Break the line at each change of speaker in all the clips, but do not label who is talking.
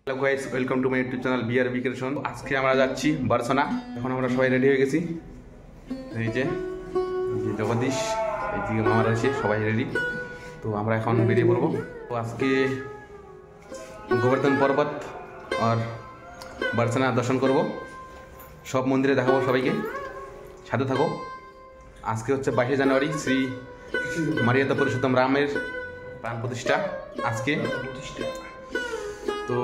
Hello guys, welcome to my YouTube channel BRB creation. আজকে আমরা যাচ্ছি বার্সেলোনা। এখন আমরা সবাই রেডি হয়ে গেছি। এই যে জগদীশ, এইদিকে মামারা আছে, সবাই রেডি। তো আমরা এখন বেরিয়ে পড়বো। তো আজকে গোবর্ধন পর্বত আর বার্সেলোনা দর্শন করব, সব মন্দিরে দেখাবো সবাইকে, সাথে থাকো। আজকে হচ্ছে 22 জানুয়ারি, শ্রী মারিয়াতা পুরুষোত্তম রামের প্রাণ প্রতিষ্ঠা আজকে। তো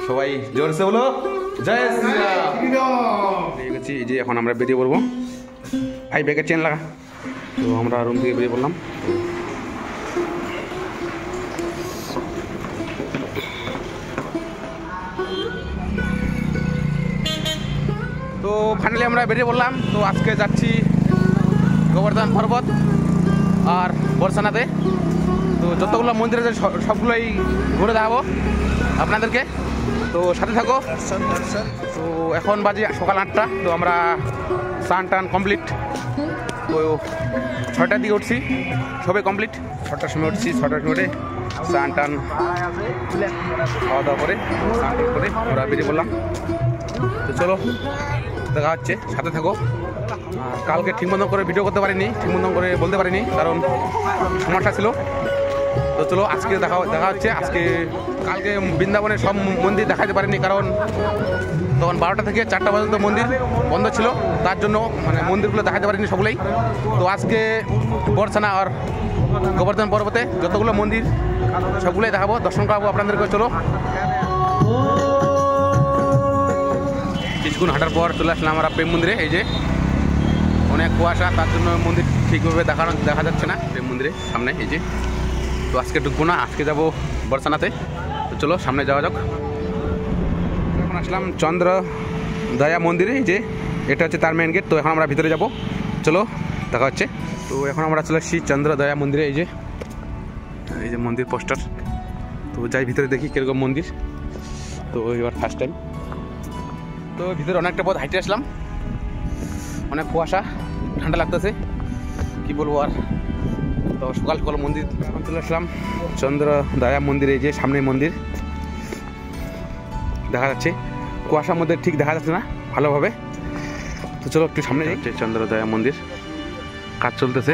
সবাই জোরসে বলো জয় শ্রীরাম। ঠিক আছে, এই যে এখন আমরা বেরিয়ে পড়বো। ভাই ব্যাগের চেন লাগা। তো আমরা রুম থেকে বেরিয়ে পড়লাম। তো ফাইনালি আমরা বেরিয়ে পড়লাম। তো আজকে যাচ্ছি গোবর্ধন পর্বত আর বার্সেলোনাতে। তো যতগুলো মন্দির আছে সবগুলোই ঘুরে দেখাবো আপনাদেরকে, তো সাথে থাকো। তো এখন বাজে সকাল 8টা। তো আমরা স্নান টান কমপ্লিট। তো 6টার দিকে উঠছি, সবে কমপ্লিট। 6টার সময় উঠছি, 6টার সময় উঠে স্নান টান খাওয়া দাওয়া করে স্নান টান করে আমরা বেরিয়ে পড়লাম। তো চলো দেখা হচ্ছে, সাথে থাকো। কালকে ঠিক মতন করে ভিডিও করতে পারিনি, ঠিক মতন করে বলতে পারিনি, কারণ সমস্যা ছিল। তো চলো আজকে দেখা হচ্ছে। আজকে কালকে বৃন্দাবনের সব মন্দির দেখাতে পারিনি, কারণ তখন 12টা থেকে 4টা পর্যন্ত মন্দির বন্ধ ছিল, তার জন্য মানে মন্দিরগুলো দেখাতে পারিনি সবগুলোই। তো আজকে বার্সেলোনা আর গোবর্ধন পর্বতে যতগুলো মন্দির সবগুলোই দেখাবো, দর্শন করাবো আপনাদেরকে। চলো কিছুক্ষণ হাঁটার পর চলে আসলাম আমরা প্রেম মন্দিরে। এই যে অনেক কুয়াশা, তার জন্য মন্দির ঠিকভাবে দেখা যাচ্ছে না প্রেম মন্দিরে সামনে। এই যে তো আজকে ঢুকবো না, আজকে যাবো বার্সেলোনাতে। তো চলো সামনে যাওয়া যাক। এখন আসলাম চন্দ্র দয়া মন্দিরে। এই যে এটা হচ্ছে তার মেন গেট। তো এখন আমরা ভিতরে যাব, চলো দেখা হচ্ছে। তো এখন আমরা চলে আসছি চন্দ্র দয়া মন্দিরে। এই যে মন্দির পোস্টার। তো যাই ভিতরে দেখি কীরকম মন্দির। তো এবার ফার্স্ট টাইম। তো ভিতরে অনেকটা পথ হাইটে আসলাম, অনেক কুয়াশা, ঠান্ডা লাগতেছে, কি বলবো আর। তো সকাল সকাল মন্দির এখন চলে আসলাম চন্দ্র দয়া মন্দিরে। এই যে সামনে মন্দির দেখা যাচ্ছে, কুয়াশার মধ্যে ঠিক দেখা যাচ্ছে না ভালোভাবে। তো চলো একটু সামনে যাচ্ছে চন্দ্র দয়া মন্দির, কাজ চলতেছে।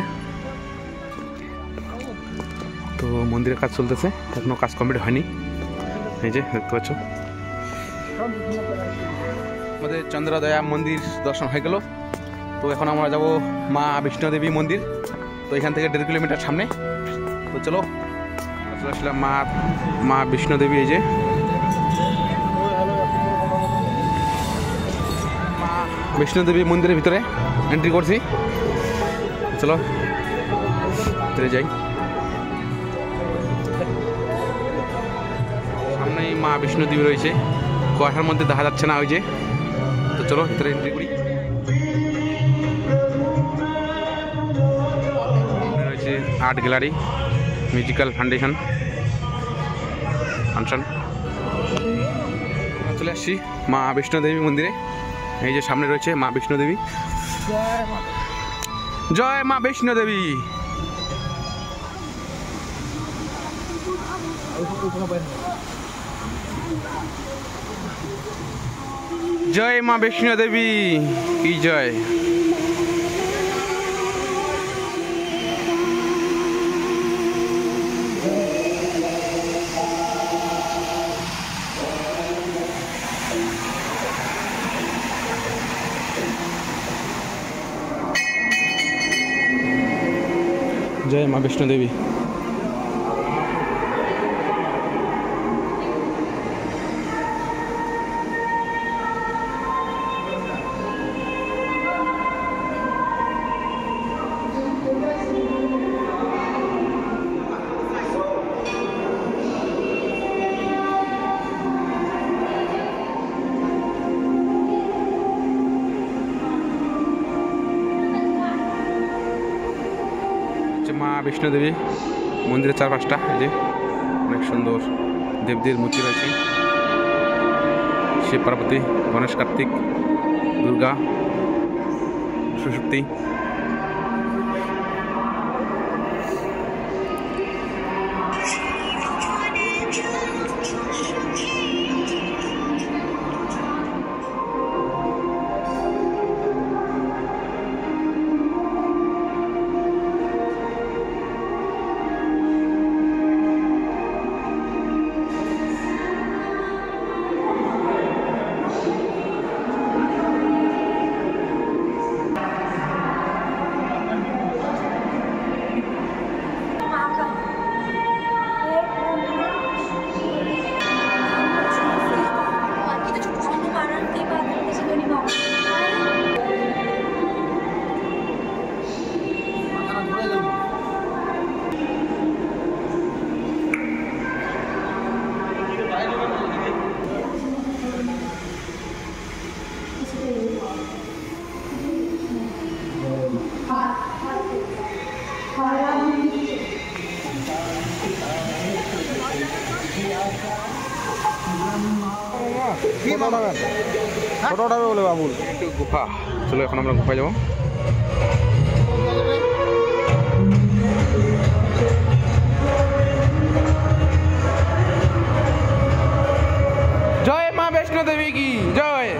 তো মন্দিরের কাজ চলতেছে, এখনো কাজ কমপ্লিট হয়নি। এই যে দেখতে পাচ্ছ, আমাদের চন্দ্র দয়া মন্দির দর্শন হয়ে গেল। তো এখন আমরা যাব মা বিষ্ণুদেবী মন্দির। তো এখান থেকে 1.5 কিলোমিটার সামনে। তো চলো চলে আসলাম মা বিষ্ণুদেবী। এই যে মা বিষ্ণুদেবী মন্দিরের ভিতরে এন্ট্রি করছি। চলো ভিতরে যাই। সামনেই মা বিষ্ণুদেবী রয়েছে, কুয়াশার মধ্যে দেখা যাচ্ছে না। ওই যে তো চলো ভিতরে এন্ট্রি করি। রয়েছে art gallery, musical foundation function. চলে আসছি মা বিষ্ণুদেবী মন্দিরে। এই যে সামনে রয়েছে মা বিষ্ণুদেবী। জয় মা বিষ্ণুদেবী। জয় মা বিষ্ণুদেবী কি জয়। জয় মা বিষ্ণুদেবী। বিষ্ণু দেবী মন্দিরের চারপাশটা এই যে অনেক সুন্দর দেবদেবীর মূর্তি রয়েছে, শিব পার্বতী, গণেশ কার্তিক, দুর্গা, সরস্বতী। বলে বাবুল একটু গুফা, চলো এখন আমরা গুফায় যাবো। জয় মা বৈষ্ণো দেবী কি জয়।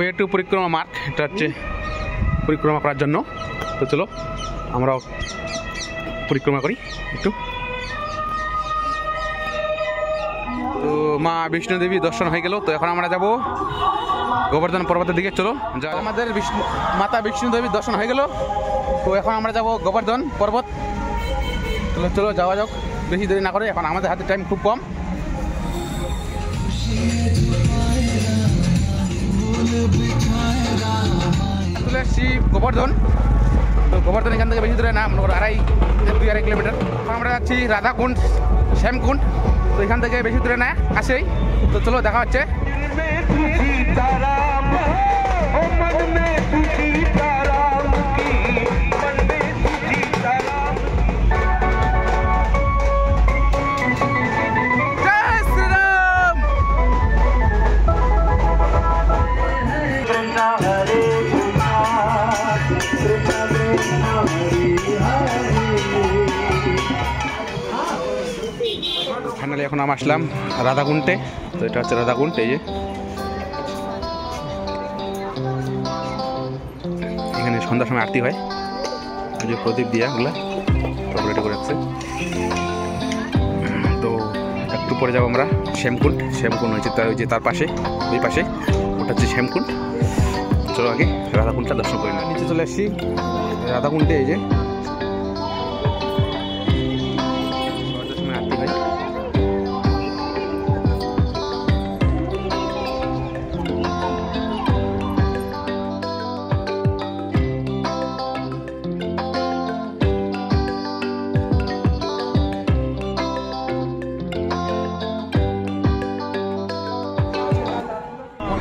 ওই একটু পরিক্রমা মার্গ, এটা হচ্ছে পরিক্রমা করার জন্য। তো চলো আমরাও পরিক্রমা করি একটু। তো মা বিষ্ণু দেবী দর্শন হয়ে গেল, তো এখন আমরা যাব গোবর্ধন পর্বতের দিকে। চলো যা, আমাদের মাতা বিষ্ণু দেবীর দর্শন হয়ে গেল, তো এখন আমরা যাব গোবর্ধন পর্বত। চলো চলো যাওয়া যাক, বেশি দেরি না করে, এখন আমাদের হাতে টাইম খুব কম। চলে এসছি গোবর্ধন। তো গোবর্ধন এখান থেকে বেশি দূরে না, মনে করো 2.5 কিলোমিটার। আমরা যাচ্ছি রাধাকুণ্ড, শ্যামকুণ্ড, তো এখান থেকে বেশি দূরে না, কাছেই। তো চলো দেখা হচ্ছে। ফাইনালি এখন আমরা আসলাম রাধাকুণ্ডে। তো এটা হচ্ছে রাধাকুণ্ড, এই যে এখানে সন্ধ্যার সময় আরতি হয়, ওই যে প্রদীপ দিয়া ওগুলা রেডি করে রাখছে। তো একটু পরে যাবো আমরা শ্যামকুণ্ড। শ্যামকুণ্ড হচ্ছে তার ওই যে তার পাশে, ওই পাশে ওটা হচ্ছে শ্যামকুণ্ড। চলো আগে রাধাকুণ্ডটা দর্শন করি না। নিচে চলে আসছি রাধাকুণ্ডে, এই যে আরতি হয়।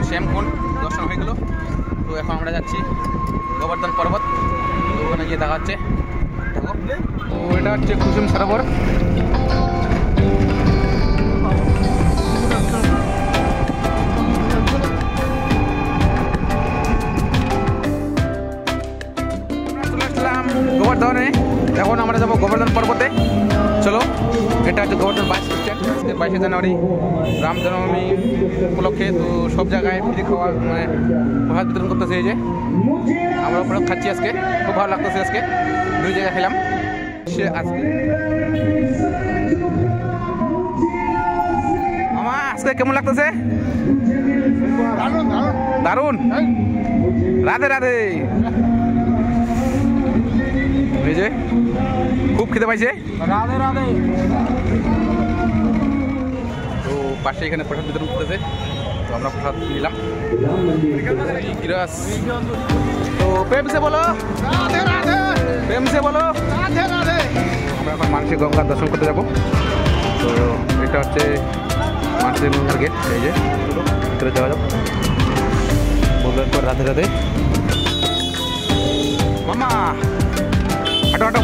শ্যামকুণ্ড দর্শন হয়ে গেল, তো এখন আমরা যাচ্ছি গোবর্ধন পর্বত। তো ওখানে গিয়ে দেখা হচ্ছে। তো এটা হচ্ছে কুসুম সরোবর। চলে আসলাম গোবর্ধনে, এখন আমরা যাবো গোবর্ধন পর্বতে। চলো, এটা হচ্ছে গোবর্ধন বাস স্ট্যান্ড। 22শে জানুয়ারি রাম জন্মভূমি উপলক্ষে তো সব জায়গায় ফ্রি খাওয়া, মানে প্রসাদ বিতরণ করতেছে। এই যে আমরা প্রসাদ খাচ্ছি আজকে, খুব ভালো লাগতেছে। আজকে 2 জায়গায় খেলাম। সে আজকে মামা আজকে কেমন লাগতেছে? দারুন। রাধে রাধে। এই যে খুব খেতে পাইছে।
রাধে রাধে।
তো পাশে এখানে প্রসাদ বিতরণ করতেছে, তো আমরা প্রসাদ নিলাম। তো প্রেম সে বলো
রাধে রাধে।
প্রেম সে বলো
রাধে রাধে।
আমরা এখন মানসিক গঙ্গার দর্শন করতে যাবো। তো এটা হচ্ছে মানসিক গঙ্গার গেট। এই যে ভিতরে যাওয়া যাক। বললেন পর রাধে রাধে মামা, হাঁটো হাঁটো।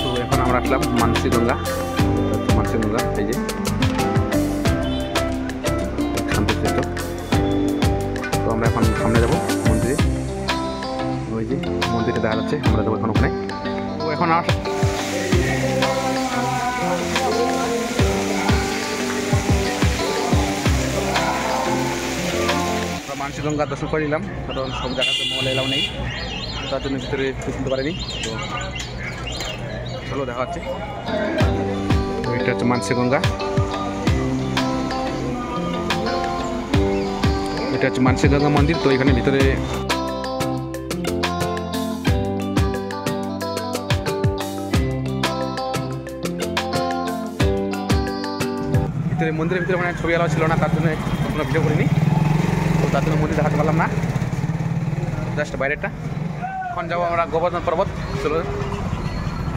তো এখন আমরা আসলাম মানসিক গঙ্গা। মানসিক গঙ্গা এই যে শান্তিক্ষেত্র। তো আমরা এখন সামনে যাবো মন্দিরে। ওই যে মন্দিরটা দেখা যাচ্ছে, আমরা যাবো এখন ওখানে। তো এখন মানসিক গঙ্গা দর্শন করে নিলাম, কারণ সব জায়গাতে মহল এলাও নেই, তার জন্য ভিতরে ঢুকতে পারিনি। তো চলো দেখা হচ্ছে। এটা হচ্ছে মানসিক গঙ্গা। এটা হচ্ছে মানসিক গঙ্গা মন্দির। তো এখানে ভিতরে মন্দিরের ভিতরে মানে ছবি আলাও ছিল না, তার জন্য কোনো ভিডিও করিনি। তো তার জন্য মন্দির দেখাতে পারলাম না, জাস্ট বাইরেটা। এখন যাবো আমরা গোবর্ধন পর্বত। চলো,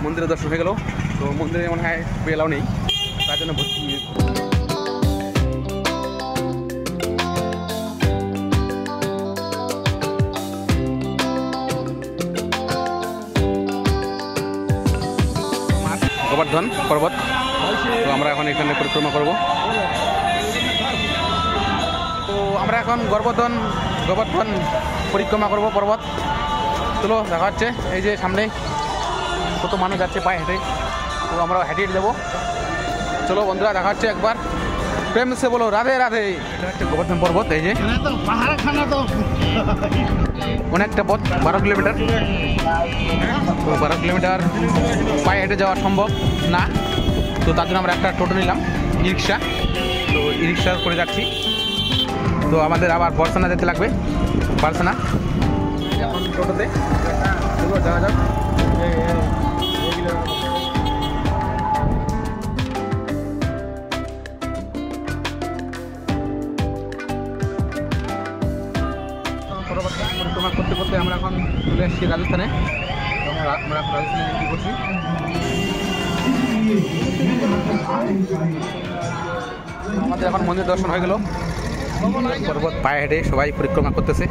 মন্দিরের দর্শন হয়ে গেল। তো মন্দিরে মনে হয় ছবি এলাও নেই, তার জন্য গোবর্ধন পর্বত। তো আমরা এখন এখানে পরিক্রমা করব। তো আমরা এখন গোবর্ধন পরিক্রমা করব পর্বত। চলো দেখা হচ্ছে। এই যে সামনে কত মানুষ যাচ্ছে পায়ে হেঁটে, তো আমরা হেঁটে যাবো। চলো বন্ধুরা দেখা হচ্ছে একবার। প্রেম সে বলো রাধে রাধে। এটা হচ্ছে গোবর্ধন পর্বত। এই যে অনেকটা পথ, 12 কিলোমিটার। তো 12 কিলোমিটার পায়ে হেঁটে যাওয়া সম্ভব না, তো তার জন্য আমরা একটা টোটো নিলাম, ই রিক্সা। তো ই রিক্সা করে যাচ্ছি। তো আমাদের আবার বর্ষানা যেতে লাগবে, বর্ষানা এখন টোটোতে। চলো যাওয়া যাক। পরিক্রমা করতে করতে আমরা এখন চলে এসেছি রাজস্থানে। আমরা রাজস্থানে এন্ট্রি করছি। আমাদের এখন মন্দির দর্শন হয়ে গেল। পর্বত পায়ে হেঁটে সবাই পরিক্রমা করতেছে।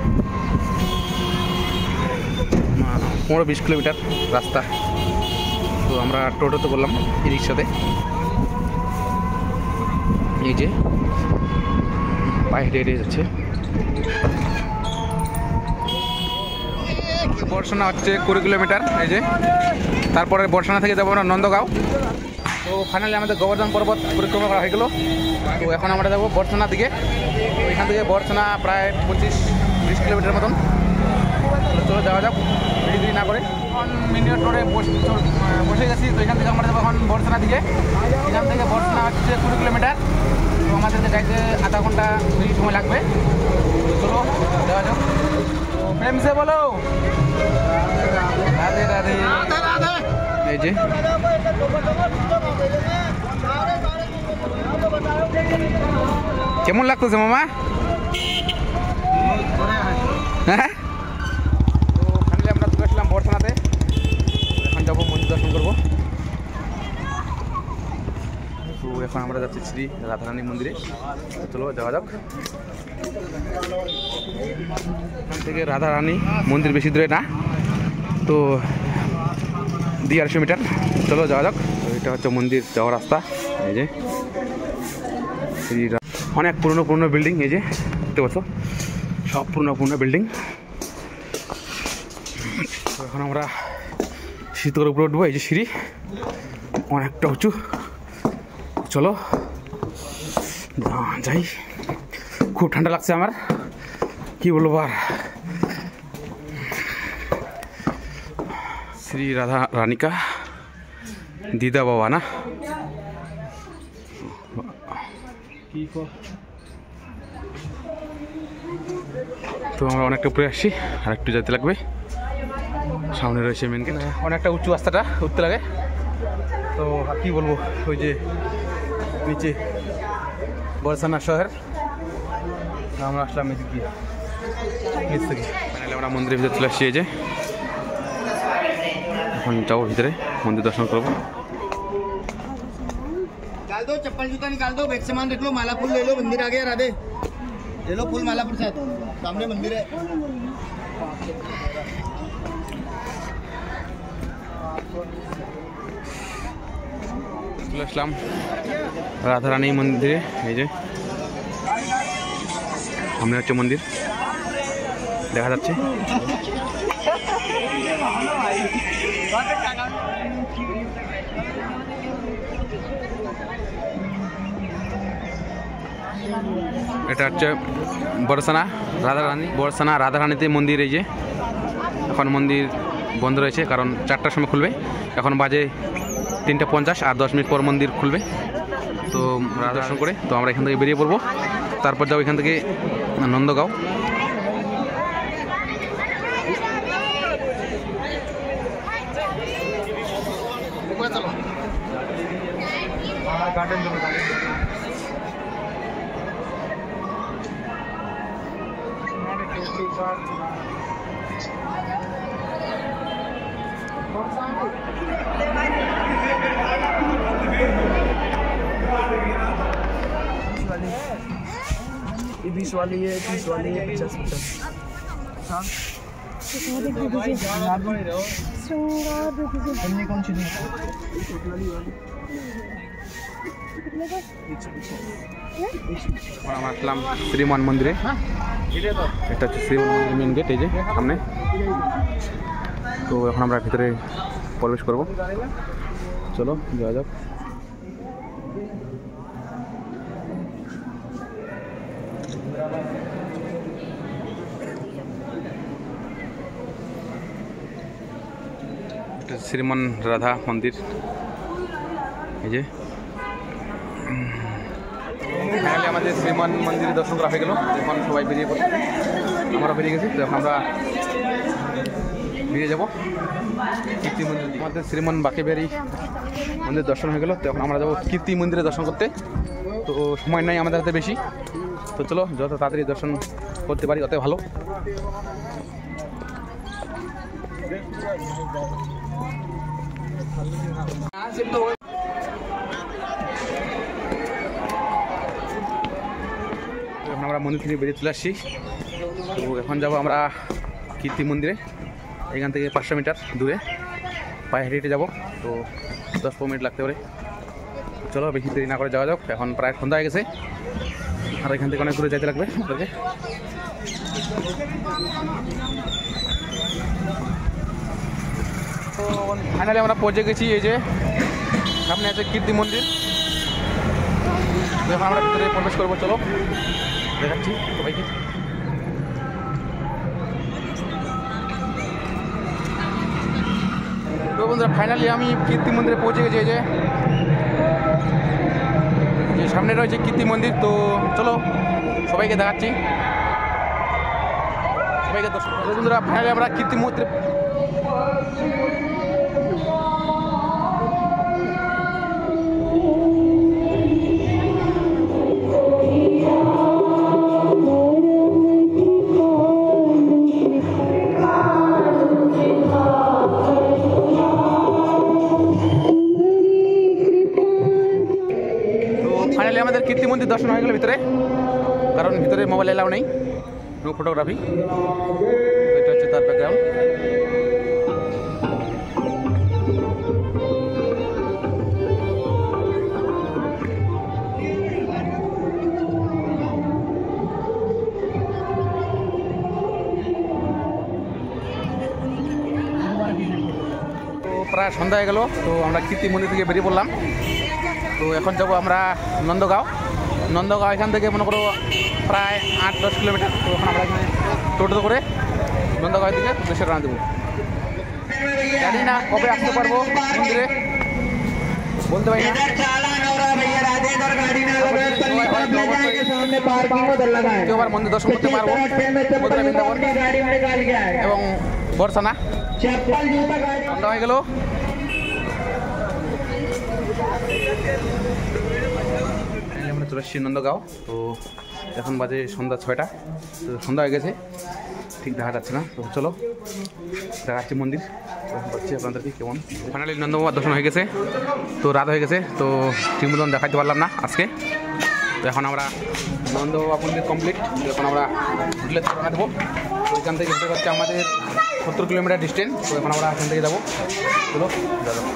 15-20 কিলোমিটার রাস্তা। তো আমরা টোটোতে করলাম, ই রিক্সাতে। এই যে পায়ে হেঁটে হেঁটে যাচ্ছে। বর্ষানা হচ্ছে 20 কিলোমিটার। এই যে তারপরে বর্ষানা থেকে যাবো আমরা নন্দগাঁও। তো ফাইনালি আমাদের গোবর্ধন পর্বত পরিক্রমা করা হয়ে গেল। তো এখন আমরা যাবো বর্ষানার দিকে। তো এখান থেকে বর্ষানা প্রায় 25-20 কিলোমিটার মতন। চলো যাওয়া যাক দেরি না করে। এখন মিনিট রোডে বসে গেছি। তো এখান থেকে আমরা যাবো এখন বর্ষানার দিকে। এখান থেকে বর্ষানা হচ্ছে 20 কিলোমিটার। তো আমাদেরকে যাইতে আধা ঘন্টা বেশি সময় লাগবে। তো চলো যাওয়া যাক। তো প্রেম সে বলো রাধে রাধে। এই যে কেমন লাগতেছে মামা? হ্যাঁ, তো ফাইনালি আমরা চলে আসলাম বর্ষানাতে। এখন যাবো মন্দির দর্শন করবো। তো এখন আমরা যাচ্ছি শ্রী রাধারানী মন্দিরে। চলো যাওয়া যাক। এখান থেকে রাধারানী মন্দির বেশি দূরে না, তো 250 মিটার। চলো যাওয়া যাক। তো এটা হচ্ছে মন্দির যাওয়ার রাস্তা। এই যে অনেক পুরনো বিল্ডিং। এই যে দেখতে পাচ্ছ, সব পুরনো বিল্ডিং। এখন আমরা শীতকালের উপরে উঠবো। এই যে সিঁড়ি অনেকটা উঁচু। চলো যাই। খুব ঠান্ডা লাগছে আমার, কি বলবো আর। শ্রী রাধা রানিকা দিদা বাবা না কি তো আমরা অনেকটা উপরে আসছি, আর একটু যেতে লাগবে। সামনে রয়েছে মেন গেট, অনেকটা উঁচু রাস্তাটা উঠতে লাগে। তো আর কি বলবো, ওই যে নিচে বরসানা শহর, আমরা আসলাম এদিক দিয়ে নিচ থেকে। ফাইনালি আমরা মন্দিরের ভিতরে চলে আসছি। এই যে এখন যাবো ভিতরে, মন্দির দর্শন করবো।
निकाल दो चप्पल जूता निकाल दो, बैग सामान रख लो, माला फूल ले लो, मंदिर आ गया राधे। ले लो फूल माला प्रसाद, सामने मंदिर है।
চলে আসলাম রাধারানী মন্দিরে। এই যে সামনে হচ্ছে মন্দির, দেখা যাচ্ছে। এটা হচ্ছে বরসানা রাধারানীতে মন্দির। এই যে এখন মন্দির বন্ধ রয়েছে, কারণ 4টার সময় খুলবে। এখন বাজে 3:50, আর 10 মিনিট পর মন্দির খুলবে। তো রাধা দর্শন করে তো আমরা এখান থেকে বেরিয়ে পড়বো। তারপর যাবো এখান থেকে নন্দগাঁও।
ये 20 वाली है, 30 वाली है, 50-50। कौन सी
আমরা আসলাম শ্রীমান মন্দিরে। এটা হচ্ছে শ্রীমান মন্দির মেন গেট, এই যে সামনে। তো এখন আমরা ভিতরে প্রবেশ করব, চলো যাওয়া যাক। এটা শ্রীমান রাধা মন্দির। এই যে ফাইনালি আমাদের শ্রীমান মন্দিরে দর্শন করা হয়ে গেল। এখন সবাই বেরিয়ে পড়ছে, আমরা বেরিয়ে গেছি। তো এখন আমরা বেরিয়ে যাবো কীর্তি মন্দির। আমাদের শ্রীমান বাঁকেবিহারী মন্দির দর্শন হয়ে গেল। তো এখন আমরা যাবো কীর্তি মন্দিরে দর্শন করতে। তো সময় নাই আমাদের হাতে বেশি, তো চলো যত তাড়াতাড়ি দর্শন করতে পারি তত ভালো। এখন আমরা মন্দির থেকে বেরিয়ে চলে আসছি। তো এখন যাবো আমরা কীর্তি মন্দিরে। এখান থেকে 500 মিটার দূরে পায়ে হেঁটে হেঁটে যাবো। তো 10-15 মিনিট লাগতে পারে। চলো বেশি দেরি না করে যাওয়া যাক। এখন প্রায় সন্ধ্যা হয়ে গেছে, আর এখান থেকে অনেক দূরে যেতে লাগবে আপনাকে। তো ফাইনালি আমরা পৌঁছে গেছি। এই যে সামনে আছে কীর্তি মন্দির। এখন আমরা ভিতরে প্রবেশ করবো, চলো দেখাচ্ছি সবাইকে। তো বন্ধুরা ফাইনালি আমি কীর্তি মন্দিরে পৌঁছে গেছি। এই যে সামনে রয়েছে কীর্তি মন্দির। তো চলো সবাইকে দেখাচ্ছি, সবাইকে দর্শন। বন্ধুরা ফাইনালি আমরা কীর্তি মন্দিরে আমাদের কীর্তি মন্দির দর্শন হয়ে গেল ভিতরে, কারণ ভিতরে মোবাইল এলাও নেই, নো ফটোগ্রাফি। এটা হচ্ছে তার ব্যাকগ্রাউন্ড। তো প্রায় সন্ধ্যা হয়ে গেল। তো আমরা কীর্তি মন্দির থেকে বেরিয়ে পড়লাম। তো এখন যাব আমরা নন্দগাঁও। এখান থেকে মনে করো প্রায় 8-10 কিলোমিটার। তো এখন আমরা এখানে টোটো করে নন্দগাঁও দিকে দেশে রানা দেবো। জানি না কবে আসতে পারবো মন্দিরে, বলতে পারি না।
इधर गाड़ी ना लगाए, पल्ली तरफ ले जाएंगे, सामने पार्किंग उधर लगाए।
দ্বিতীয়বার মন্দির দর্শন করতে পারবো মথুরা বৃন্দাবন
गाड़ी में निकाल के आए,
এবং বর্ষানা
चप्पल जूता गाड़ी
সন্ধ্যা হয়ে গেল। আমরা চলে এসেছি নন্দগাঁও। তো এখন বাজে সন্ধ্যা 6টা। তো সন্ধ্যা হয়ে গেছে, ঠিক দেখা যাচ্ছে না। তো চলো দেখাচ্ছি মন্দির, বলছি আপনাদেরকে কেমন। ফাইনালি নন্দবাবার দর্শন হয়ে গেছে। তো রাত হয়ে গেছে, তো ঠিক মতন দেখাতে পারলাম না আজকে। তো এখন আমরা নন্দবাবা মন্দির কমপ্লিট। তো এখন আমরা হোটেলে থাকা দেবো। তো এখান থেকে হোটেল হচ্ছে আমাদের 70 কিলোমিটার ডিস্টেন্স। তো এখন আমরা এখান থেকে যাবো, চলো যাবো।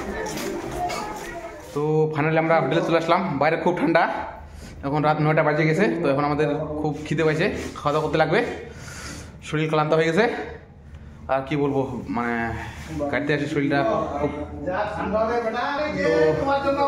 তো ফাইনালি আমরা হোটেলে চলে আসলাম। বাইরে খুব ঠান্ডা, এখন রাত 9টা বাজে গেছে। তো এখন আমাদের খুব খিদে পাইছে, খাওয়া দাওয়া করতে লাগবে। শরীর ক্লান্ত হয়ে গেছে, আর কি বলবো, মানে কাটতে আসে শরীরটা খুব। তো